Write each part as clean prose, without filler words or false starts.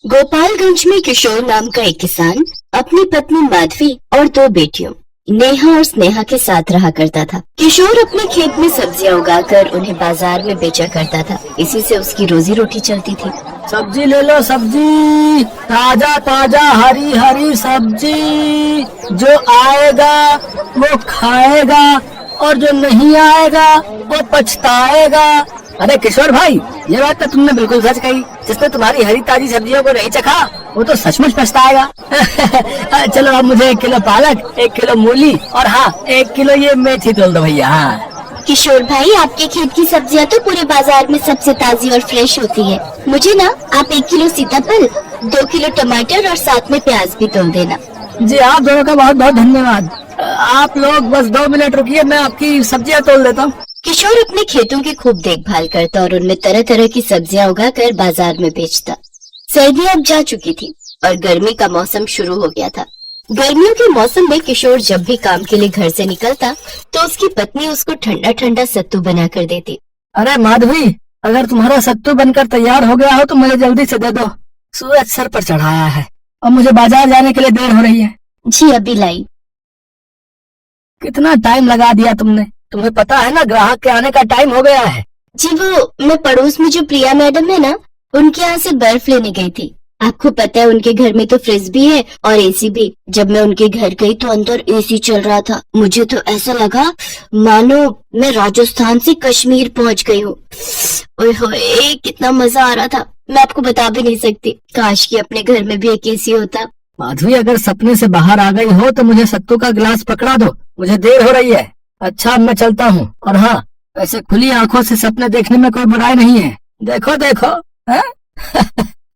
गोपालगंज में किशोर नाम का एक किसान अपनी पत्नी माधवी और दो बेटियों नेहा और स्नेहा के साथ रहा करता था। किशोर अपने खेत में सब्जियां उगाकर उन्हें बाजार में बेचा करता था। इसी से उसकी रोजी रोटी चलती थी। सब्जी ले लो, सब्जी ताजा ताजा हरी हरी सब्जी। जो आएगा वो खाएगा और जो नहीं आएगा वो पछताएगा। अरे किशोर भाई, ये बात तो तुमने बिल्कुल सच कही। जिसने तुम्हारी हरी ताजी सब्जियों को नहीं चखा वो तो सचमुच पछताएगा। चलो अब मुझे 1 किलो पालक, 1 किलो मूली और हाँ 1 किलो ये मेथी तोल दो भैया। हाँ किशोर भाई, आपके खेत की सब्जियां तो पूरे बाजार में सबसे ताजी और फ्रेश होती है। मुझे ना आप 1 किलो सीताफल, 2 किलो टमाटर और साथ में प्याज भी तोल देना। जी, आप दोनों का बहुत बहुत धन्यवाद। आप लोग बस 2 मिनट रुकिए, मैं आपकी सब्जियां तोल देता हूँ। किशोर अपने खेतों की खूब देखभाल करता और उनमें तरह तरह की सब्जियां उगाकर बाजार में बेचता। सर्दियां अब जा चुकी थी और गर्मी का मौसम शुरू हो गया था। गर्मियों के मौसम में किशोर जब भी काम के लिए घर से निकलता तो उसकी पत्नी उसको ठंडा ठंडा सत्तू बना कर देती। अरे माधवी, अगर तुम्हारा सत्तू बनकर तैयार हो गया हो तो मुझे जल्दी से दे दो। सूरज सर पर चढ़ाया है और मुझे बाजार जाने के लिए देर हो रही है। जी अभी लाई। कितना टाइम लगा दिया तुमने। तुम्हें पता है ना, ग्राहक के आने का टाइम हो गया है। जी वो मैं पड़ोस में जो प्रिया मैडम है ना, उनके यहाँ से बर्फ लेने गई थी। आपको पता है उनके घर में तो फ्रिज भी है और एसी भी। जब मैं उनके घर गई तो अंदर एसी चल रहा था। मुझे तो ऐसा लगा मानो मैं राजस्थान से कश्मीर पहुंच गई हूँ। ओए होए, कितना मजा आ रहा था, मैं आपको बता भी नहीं सकती। काश कि अपने घर में भी एक एसी होता। माधवी, अगर सपने से बाहर आ गई हो तो मुझे सत्तू का गिलास पकड़ा दो, मुझे देर हो रही है। अच्छा, अब मैं चलता हूँ। और हाँ, ऐसे खुली आंखों से सपने देखने में कोई बुराई नहीं है। देखो देखो।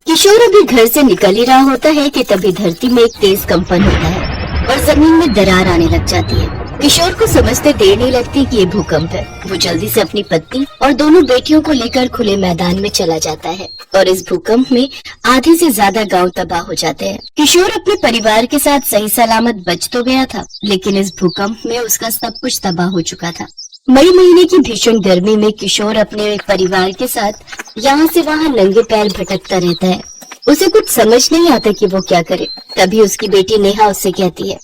किशोर अभी घर से निकल ही रहा होता है कि तभी धरती में एक तेज कंपन होता है और जमीन में दरार आने लग जाती है। किशोर को समझते देर नहीं लगती कि ये भूकंप है। वो जल्दी से अपनी पत्नी और दोनों बेटियों को लेकर खुले मैदान में चला जाता है और इस भूकंप में आधे से ज्यादा गांव तबाह हो जाते हैं। किशोर अपने परिवार के साथ सही सलामत बच तो गया था, लेकिन इस भूकंप में उसका सब कुछ तबाह हो चुका था। मई महीने की भीषण गर्मी में किशोर अपने परिवार के साथ यहाँ से वहाँ नंगे पैर भटकता रहता है। उसे कुछ समझ नहीं आता कि वो क्या करे। तभी उसकी बेटी नेहा उससे कहती है,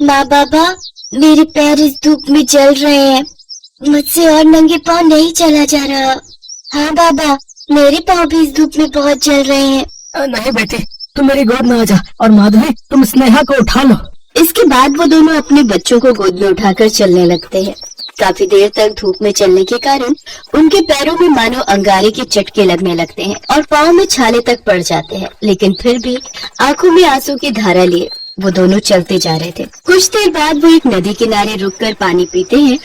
माँ बाबा, मेरे पैर इस धूप में जल रहे हैं, मुझसे और नंगे पाँव नहीं चला जा रहा। हाँ बाबा, मेरे पाँव भी इस धूप में बहुत जल रहे हैं। नहीं बेटी, तुम मेरी गोद में आ जा और माधवी तुम स्नेहा को उठा लो। इसके बाद वो दोनों अपने बच्चों को गोद में उठाकर चलने लगते हैं। काफी देर तक धूप में चलने के कारण उनके पैरों में मानो अंगारे के चटके लगने लगते हैं और पाँव में छाले तक पड़ जाते हैं, लेकिन फिर भी आंखों में आंसू की धारा लिए वो दोनों चलते जा रहे थे। कुछ देर बाद वो एक नदी किनारे रुककर पानी पीते हैं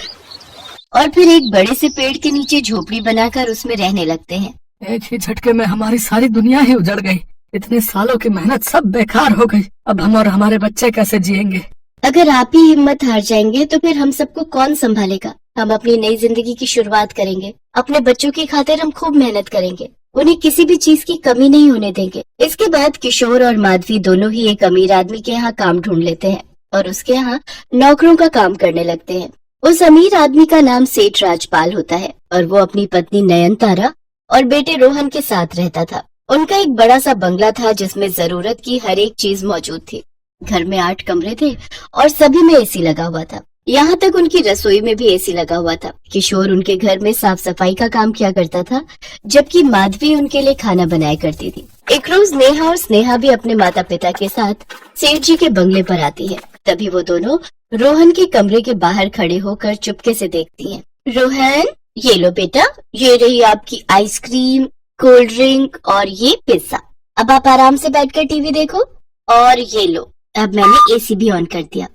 और फिर एक बड़े से पेड़ के नीचे झोपड़ी बनाकर उसमें रहने लगते हैं। एक ही झटके में हमारी सारी दुनिया ही उजड़ गई। इतने सालों की मेहनत सब बेकार हो गई। अब हम और हमारे बच्चे कैसे जिएंगे? अगर आप ही हिम्मत हार जाएंगे तो फिर हम सबको कौन संभालेगा? हम अपनी नई जिंदगी की शुरुआत करेंगे। अपने बच्चों की खातिर हम खूब मेहनत करेंगे, उन्हें किसी भी चीज की कमी नहीं होने देंगे। इसके बाद किशोर और माधवी दोनों ही एक अमीर आदमी के यहाँ काम ढूंढ लेते हैं और उसके यहाँ नौकरों का काम करने लगते हैं। उस अमीर आदमी का नाम सेठ राजपाल होता है और वो अपनी पत्नी नयनतारा और बेटे रोहन के साथ रहता था। उनका एक बड़ा सा बंगला था जिसमें जरूरत की हर एक चीज मौजूद थी। घर में 8 कमरे थे और सभी में एसी लगा हुआ था। यहाँ तक उनकी रसोई में भी एसी लगा हुआ था। किशोर उनके घर में साफ सफाई का काम किया करता था, जबकि माधवी उनके लिए खाना बनाया करती थी। एक रोज नेहा और स्नेहा भी अपने माता पिता के साथ सेठ जी के बंगले पर आती है। तभी वो दोनों रोहन के कमरे के बाहर खड़े होकर चुपके से देखती हैं। रोहन, ये लो बेटा, ये रही आपकी आइसक्रीम, कोल्ड ड्रिंक और ये पिज्जा। अब आप आराम से बैठकर टीवी देखो। और ये लो, अब मैंने एसी भी ऑन कर दिया।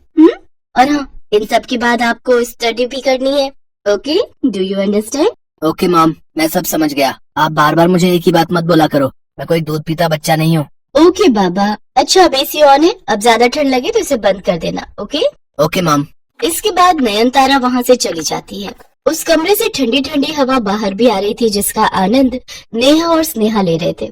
और हाँ, इन सब के बाद आपको स्टडी भी करनी है। Okay, do you understand? Okay mom, मैं सब समझ गया। आप बार बार मुझे एक ही बात मत बोला करो। मैं कोई दूध पीता बच्चा नहीं हूँ। ओके बाबा। अच्छा, अब एसी ऑन है, अब ज्यादा ठंड लगे तो इसे बंद कर देना। Okay okay mom. इसके बाद नयनतारा वहाँ से चली जाती है। उस कमरे से ठंडी ठंडी हवा बाहर भी आ रही थी, जिसका आनंद नेहा और स्नेहा ले रहे थे।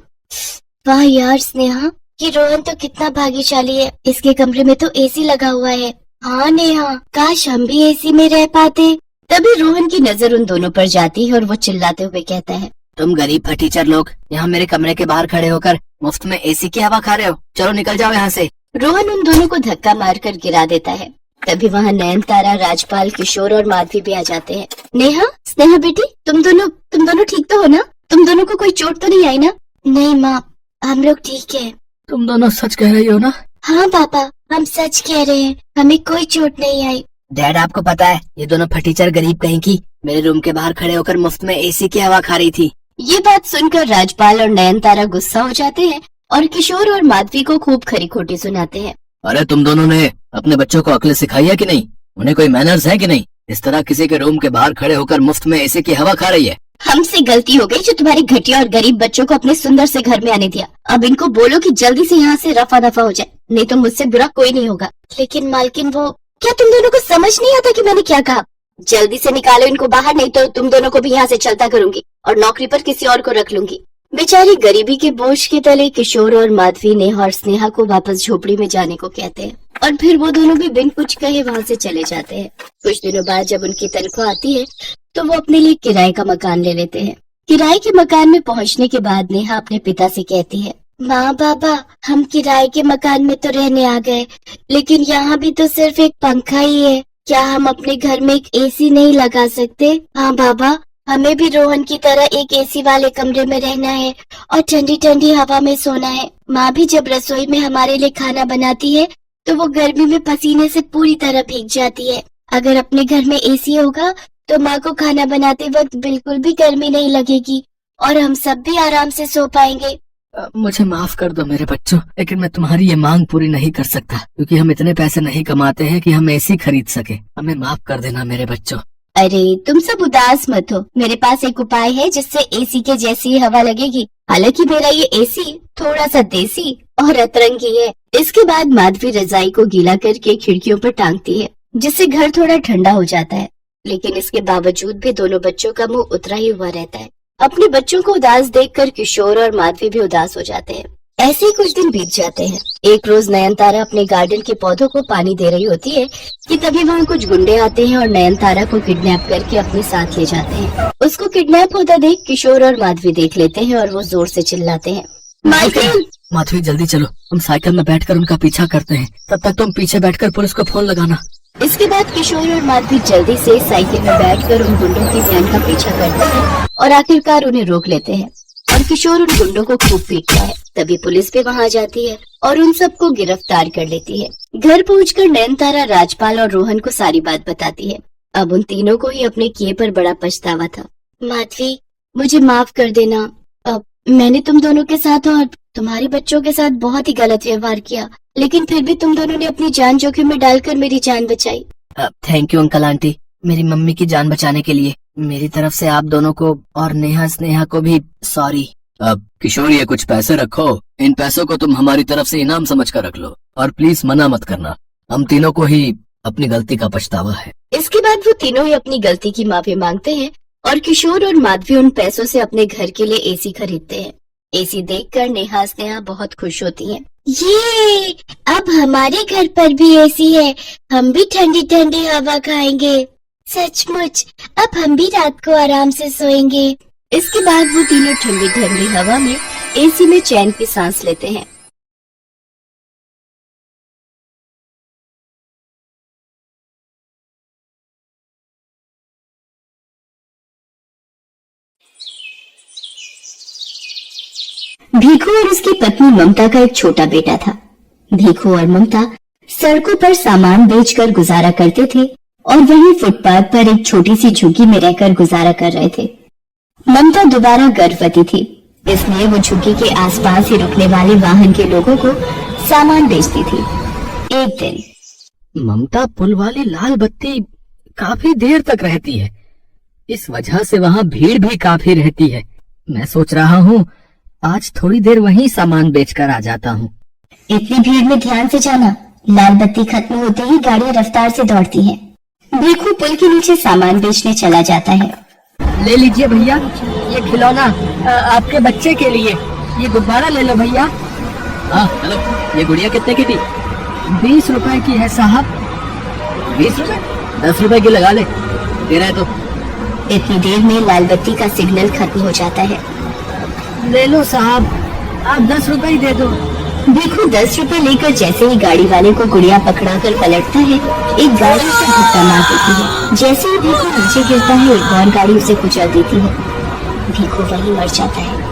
वाह यार स्नेहा, ये रोहन तो कितना भाग्यशाली है, इसके कमरे में तो एसी लगा हुआ है। हाँ नेहा, काश हम भी एसी में रह पाते। तभी रोहन की नजर उन दोनों पर जाती है और वो चिल्लाते हुए कहता है, तुम गरीब फटीचर लोग यहाँ मेरे कमरे के बाहर खड़े होकर मुफ्त में एसी की हवा खा रहे हो। चलो निकल जाओ यहाँ से। रोहन उन दोनों को धक्का मारकर गिरा देता है। तभी वहाँ नयनतारा, राजपाल, किशोर और माधवी भी आ जाते हैं। नेहा, स्नेहा बेटी, तुम दोनों ठीक तो हो ना? तुम दोनों को कोई चोट तो नहीं आई ना? नहीं माँ, हम लोग ठीक है। तुम दोनों सच कह रही हो ना? हाँ पापा, हम सच कह रहे हैं, हमें कोई चोट नहीं आई। डैड, आपको पता है ये दोनों फटीचर गरीब कहीं की मेरे रूम के बाहर खड़े होकर मुफ्त में एसी की हवा खा रही थी। ये बात सुनकर राजपाल और नयनतारा गुस्सा हो जाते हैं और किशोर और माधवी को खूब खरी खोटी सुनाते हैं। अरे तुम दोनों ने अपने बच्चों को अक्ल सिखाई है कि नहीं? उन्हें कोई मैनर्स है कि नहीं? इस तरह किसी के रूम के बाहर खड़े होकर मुफ्त में एसी की हवा खा रही है। हमसे गलती हो गई जो तुम्हारे घटिया और गरीब बच्चों को अपने सुंदर से घर में आने दिया। अब इनको बोलो कि जल्दी से यहाँ से रफा दफा हो जाए, नहीं तो मुझसे बुरा कोई नहीं होगा। लेकिन मालकिन, वो क्या तुम दोनों को समझ नहीं आता कि मैंने क्या कहा? जल्दी से निकालो इनको बाहर, नहीं तो तुम दोनों को भी यहाँ से चलता करूंगी और नौकरी पर किसी और को रख लूंगी। बेचारी गरीबी के बोझ के तले किशोर और माधवी नेहा और स्नेहा को वापस झोपड़ी में जाने को कहते हैं और फिर वो दोनों भी बिन कुछ कहे वहाँ से चले जाते हैं। कुछ दिनों बाद जब उनकी तनख्वाह आती है तो वो अपने लिए किराए का मकान ले लेते हैं। किराए के मकान में पहुँचने के बाद नेहा अपने पिता से कहती है, माँ बाबा, हम किराए के मकान में तो रहने आ गए, लेकिन यहाँ भी तो सिर्फ एक पंखा ही है। क्या हम अपने घर में एक एसी नहीं लगा सकते? हाँ बाबा, हमें भी रोहन की तरह एक एसी वाले कमरे में रहना है और ठंडी ठंडी हवा में सोना है। माँ भी जब रसोई में हमारे लिए खाना बनाती है तो वो गर्मी में पसीने से पूरी तरह भीग जाती है। अगर अपने घर में एसी होगा तो माँ को खाना बनाते वक्त बिल्कुल भी गर्मी नहीं लगेगी और हम सब भी आराम से सो पाएंगे। मुझे माफ कर दो मेरे बच्चों, लेकिन मैं तुम्हारी ये मांग पूरी नहीं कर सकता क्योंकि हम इतने पैसे नहीं कमाते हैं कि हम एसी खरीद सके। हमें माफ कर देना मेरे बच्चों। अरे तुम सब उदास मत हो, मेरे पास एक उपाय है जिससे एसी के जैसी ही हवा लगेगी। हालांकि मेरा ये एसी थोड़ा सा देसी और अतरंगी है। इसके बाद माधवी रजाई को गीला करके खिड़कियों पर टांगती है जिससे घर थोड़ा ठंडा हो जाता है। लेकिन इसके बावजूद भी दोनों बच्चों का मुंह उतरा ही हुआ रहता है। अपने बच्चों को उदास देखकर किशोर और माधवी भी उदास हो जाते हैं। ऐसे ही कुछ दिन बीत जाते हैं। एक रोज नयनतारा अपने गार्डन के पौधों को पानी दे रही होती है कि तभी वहाँ कुछ गुंडे आते हैं और नयनतारा को किडनैप करके अपने साथ ले जाते हैं। उसको किडनैप होता देख किशोर और माधवी देख लेते हैं और वो जोर से चिल्लाते हैं, माधवी जल्दी चलो, हम साइकिल में बैठकर उनका पीछा करते हैं। तब तक तुम पीछे बैठकर पुलिस को फोन लगाना। इसके बाद किशोर और माधवी जल्दी से साइकिल में बैठकर उन गुंडों की वैन का पीछा करते हैं और आखिरकार उन्हें रोक लेते हैं और किशोर उन गुंडों को खूब पीटता है। तभी पुलिस भी वहाँ आ जाती है और उन सबको गिरफ्तार कर लेती है। घर पहुंचकर नयनतारा राजपाल और रोहन को सारी बात बताती है। अब उन तीनों को ही अपने किए पर बड़ा पछतावा था। माधवी, मुझे माफ कर देना। अब मैंने तुम दोनों के साथ और तुम्हारे बच्चों के साथ बहुत ही गलत व्यवहार किया, लेकिन फिर भी तुम दोनों ने अपनी जान जोखिम में डालकर मेरी जान बचाई। थैंक यू अंकल आंटी, मेरी मम्मी की जान बचाने के लिए। मेरी तरफ से आप दोनों को और नेहा स्नेहा को भी सॉरी। अब किशोर, ये कुछ पैसे रखो, इन पैसों को तुम हमारी तरफ से इनाम समझ कर रख लो और प्लीज मना मत करना, हम तीनों को ही अपनी गलती का पछतावा है। इसके बाद वो तीनों ही अपनी गलती की माफी मांगते हैं और किशोर और माधवी उन पैसों से अपने घर के लिए एसी खरीदते हैं। एसी देखकर नेहा स्नेहा बहुत खुश होती हैं। ये अब हमारे घर पर भी एसी है, हम भी ठंडी ठंडी हवा खाएंगे। सचमुच अब हम भी रात को आराम से सोएंगे। इसके बाद वो तीनों ठंडी ठंडी हवा में एसी में चैन की सांस लेते हैं। भीखू और उसकी पत्नी ममता का एक छोटा बेटा था। भीखू और ममता सड़कों पर सामान बेचकर गुजारा करते थे और वहीं फुटपाथ पर एक छोटी सी झुग्गी में रहकर गुजारा कर रहे थे। ममता दोबारा गर्भवती थी, इसलिए वो झुग्गी के आसपास ही रुकने वाले वाहन के लोगों को सामान बेचती थी। एक दिन ममता पुल वाली लाल बत्ती काफी देर तक रहती है, इस वजह से वहाँ भीड़ भी काफी रहती है। मैं सोच रहा हूँ आज थोड़ी देर वहीं सामान बेचकर आ जाता हूँ। इतनी भीड़ में ध्यान से जाना, लाल बत्ती खत्म होते ही गाड़ियाँ रफ्तार से दौड़ती हैं। भीखू पुल के नीचे सामान बेचने चला जाता है। ले लीजिए भैया, ये खिलौना आपके बच्चे के लिए, ये गुब्बारा ले लो भैया। हाँ हेलो, ये गुड़िया कितने की थी? 20 रुपए की है साहब। 20 रुपए? 10 रुपए की लगा ले, दे रहा है तो। इतनी देर में लाल बत्ती का सिग्नल खत्म हो जाता है। ले लो साहब, आप 10 रुपए ही दे दो। देखो 10 रुपए लेकर जैसे ही गाड़ी वाले को गुड़िया पकड़ाकर पलटता है, एक गाड़ी उसे धक्का मार देती है। जैसे ही भीखू नीचे गिरता है, एक और गाड़ी उसे कुचल देती है। भीखू वहीं मर जाता है।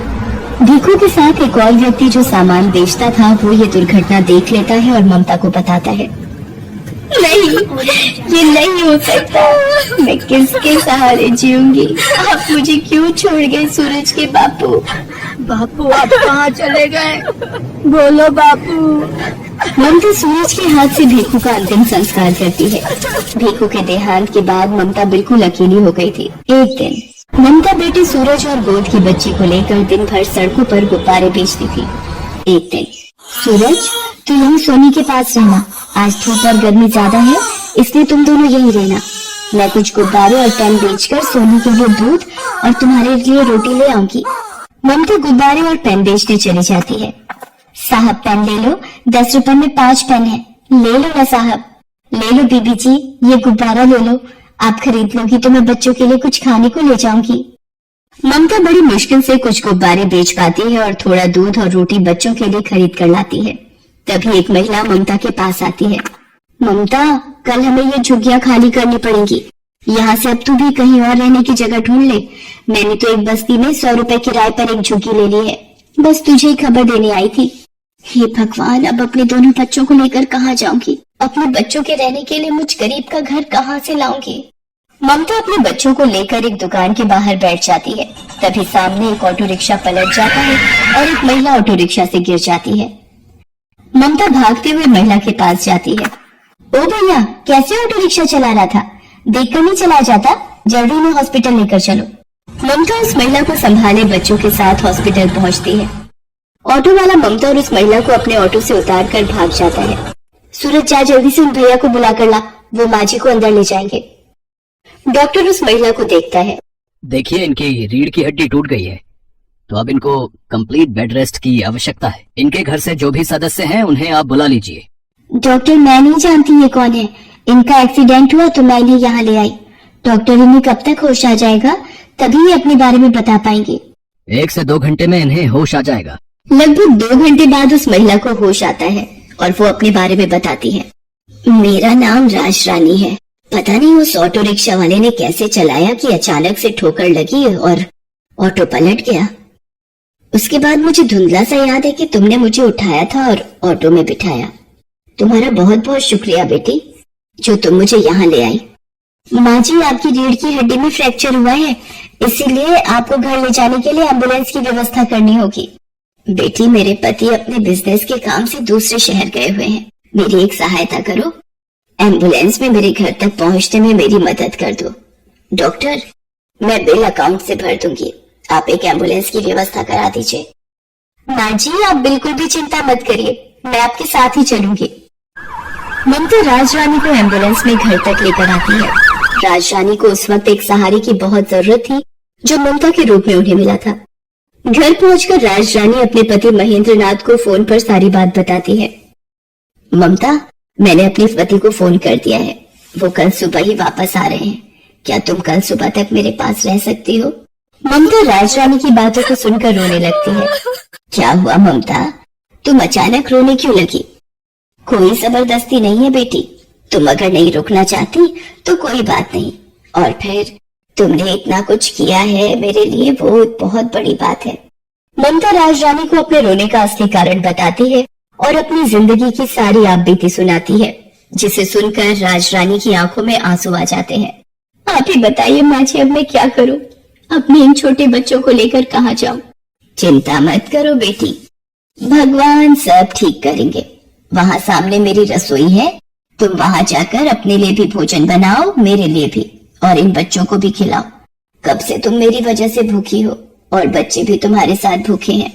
भीखू के साथ एक और व्यक्ति जो सामान बेचता था, वो ये दुर्घटना देख लेता है और ममता को बताता है। नहीं, ये नहीं हो सकता। मैं किसके सहारे जीऊंगी? आप मुझे क्यों छोड़ गए सूरज के बापू? बापू आप कहाँ चले गए? बोलो बापू। ममता सूरज के हाथ से भीखू का अंतिम संस्कार करती है। भीखू के देहांत के बाद ममता बिल्कुल अकेली हो गई थी। एक दिन ममता बेटे सूरज और गोद की बच्ची को लेकर दिन भर सड़कों पर गुब्बारे बेचती थी। एक दिन, सूरज तू यहीं सोनी के पास रहना, आज धूप और गर्मी ज्यादा है, इसलिए तुम दोनों यहीं रहना। मैं कुछ गुब्बारे और पेन बेचकर सोनी के लिए दूध और तुम्हारे लिए रोटी ले आऊंगी। ममता गुब्बारे और पेन बेचने चली जाती है। साहब पेन ले लो, 10 रुपए में 5 पेन है, ले लो ना साहब। ले लो बीबी जी, ये गुब्बारा ले लो, आप खरीद लोगी तो मैं बच्चों के लिए कुछ खाने को ले जाऊंगी। ममता बड़ी मुश्किल से कुछ गुब्बारे बेच पाती है और थोड़ा दूध और रोटी बच्चों के लिए खरीद कर लाती है। तभी एक महिला ममता के पास आती है। ममता, कल हमें ये झुग्गियां खाली करनी पड़ेंगी। यहाँ से अब तू भी कहीं और रहने की जगह ढूंढ ले। मैंने तो एक बस्ती में 100 रुपए किराए पर एक झुग्गी ले ली है। बस तुझे ही खबर देने आई थी। हे भगवान, अब अपने दोनों बच्चों को लेकर कहाँ जाऊंगी? अपने बच्चों के रहने के लिए मुझ गरीब का घर कहाँ से लाऊंगी? ममता अपने बच्चों को लेकर एक दुकान के बाहर बैठ जाती है। तभी सामने एक ऑटो रिक्शा पलट जाता है और एक महिला ऑटो रिक्शा से गिर जाती है। ममता भागते हुए महिला के पास जाती है। ओ भैया, कैसे ऑटो रिक्शा चला रहा था? देखकर नहीं चला जाता? जल्दी में हॉस्पिटल लेकर चलो। ममता उस महिला को संभाले बच्चों के साथ हॉस्पिटल पहुंचती है। ऑटो वाला ममता और उस महिला को अपने ऑटो से उतार कर भाग जाता है। सूरज, जा जल्दी से उन भैया को बुला कर ला, वो माँ जी को अंदर ले जाएंगे। डॉक्टर उस महिला को देखता है। देखिए, इनकी रीढ़ की हड्डी टूट गई है, तो अब इनको कंप्लीट बेड रेस्ट की आवश्यकता है। इनके घर से जो भी सदस्य हैं उन्हें आप बुला लीजिए। डॉक्टर, मैं नहीं जानती ये कौन है। इनका एक्सीडेंट हुआ तो मैं इन्हें यहाँ ले आई। डॉक्टर, इन्हें कब तक होश आ जाएगा? तभी ये अपने बारे में बता पाएंगे। 1 से 2 घंटे में इन्हें होश आ जाएगा। लगभग 2 घंटे बाद उस महिला को होश आता है और वो अपने बारे में बताती है। मेरा नाम राज रानी है। पता नहीं उस ऑटो रिक्शा वाले ने कैसे चलाया कि अचानक से ठोकर लगी और ऑटो पलट गया। उसके बाद मुझे धुंधला सा याद है कि तुमने मुझे उठाया था और ऑटो में बिठाया। तुम्हारा बहुत बहुत शुक्रिया बेटी, जो तुम मुझे यहाँ ले आई। माँ जी, आपकी रीढ़ की हड्डी में फ्रैक्चर हुआ है, इसीलिए आपको घर ले जाने के लिए एम्बुलेंस की व्यवस्था करनी होगी। बेटी, मेरे पति अपने बिजनेस के काम से दूसरे शहर गए हुए हैं। मेरी एक सहायता करो, एम्बुलेंस में मेरे घर तक पहुंचने में मेरी मदद कर दो। डॉक्टर, मैं बिल अकाउंट से भर दूंगी, आप एक एम्बुलेंस की व्यवस्था करा दीजिए। माँ जी, आप बिल्कुल भी चिंता मत करिए, मैं आपके साथ ही चलूंगी। ममता राज रानी को एम्बुलेंस में घर तक लेकर आती है। राज रानी को उस वक्त एक सहारे की बहुत जरूरत थी, जो ममता के रूप में उन्हें मिला था। घर पहुंचकर राज रानी अपने पति महेंद्र नाथ को फोन पर सारी बात बताती है। ममता, मैंने अपने पति को फोन कर दिया है, वो कल सुबह ही वापस आ रहे हैं। क्या तुम कल सुबह तक मेरे पास रह सकती हो? ममता राज रानी की बातों को सुनकर रोने लगती है। क्या हुआ ममता, तुम अचानक रोने क्यों लगी? कोई जबरदस्ती नहीं है बेटी, तुम अगर नहीं रुकना चाहती तो कोई बात नहीं। और फिर तुमने इतना कुछ किया है मेरे लिए, वो एक बहुत बड़ी बात है। ममता राज रानी को अपने रोने का असली कारण बताती है और अपनी जिंदगी की सारी आपबीती सुनाती है, जिसे सुनकर राज रानी की आंखों में आंसू आ जाते हैं। आप ही बताइए माँ जी, अब मैं क्या करूं? अपने इन छोटे बच्चों को लेकर कहाँ जाऊं? चिंता मत करो बेटी, भगवान सब ठीक करेंगे। वहाँ सामने मेरी रसोई है, तुम वहाँ जाकर अपने लिए भी भोजन बनाओ, मेरे लिए भी, और इन बच्चों को भी खिलाओ। कब से तुम मेरी वजह से भूखी हो और बच्चे भी तुम्हारे साथ भूखे हैं।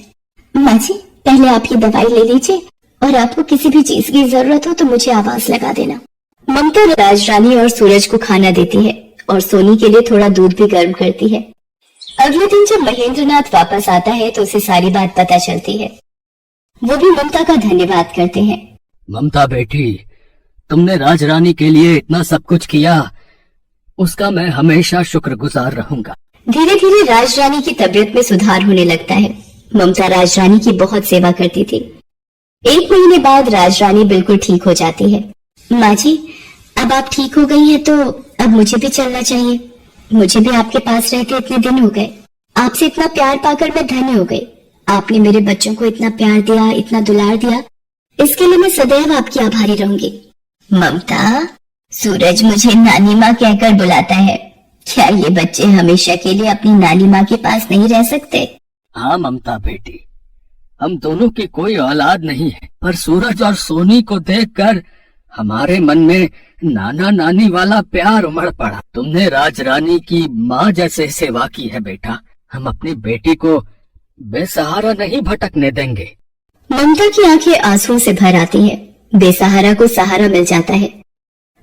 माँ जी, पहले आप ये दवाई ले लीजिए और आपको किसी भी चीज की जरूरत हो तो मुझे आवाज लगा देना। ममता राज रानी और सूरज को खाना देती है और सोनी के लिए थोड़ा दूध भी गर्म करती है। अगले दिन जब महेंद्र नाथ वापस आता है तो उसे सारी बात पता चलती है। वो भी ममता का धन्यवाद करते हैं। ममता बेटी, तुमने राज रानी के लिए इतना सब कुछ किया, उसका मैं हमेशा शुक्रगुजार रहूंगा। धीरे धीरे राजरानी की तबीयत में सुधार होने लगता है। ममता राजरानी की बहुत सेवा करती थी। 1 महीने बाद राजरानी बिल्कुल ठीक हो जाती है। माँ जी, अब आप ठीक हो गई हैं तो अब मुझे भी चलना चाहिए। मुझे भी आपके पास रहते इतने दिन हो गए। आपसे इतना प्यार पाकर मैं धन्य हो गई। आपने मेरे बच्चों को इतना प्यार दिया, इतना दुलार दिया, इसके लिए मैं सदैव आपकी आभारी रहूंगी। ममता, सूरज मुझे नानी माँ कहकर बुलाता है। क्या ये बच्चे हमेशा के लिए अपनी नानी माँ के पास नहीं रह सकते? हाँ ममता बेटी, हम दोनों की कोई औलाद नहीं है, पर सूरज और सोनी को देखकर हमारे मन में नाना नानी वाला प्यार उमड़ पड़ा। तुमने राजरानी की माँ जैसे सेवा की है बेटा। हम अपनी बेटी को बेसहारा नहीं भटकने देंगे। ममता की आंखें आंसुओं से भर आती हैं। बेसहारा को सहारा मिल जाता है।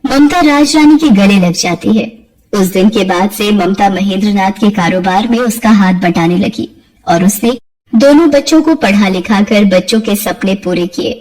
ममता राजरानी के गले लग जाती है। उस दिन के बाद से ममता महेंद्रनाथ के कारोबार में उसका हाथ बटाने लगी और उसने दोनों बच्चों को पढ़ा लिखा कर बच्चों के सपने पूरे किए।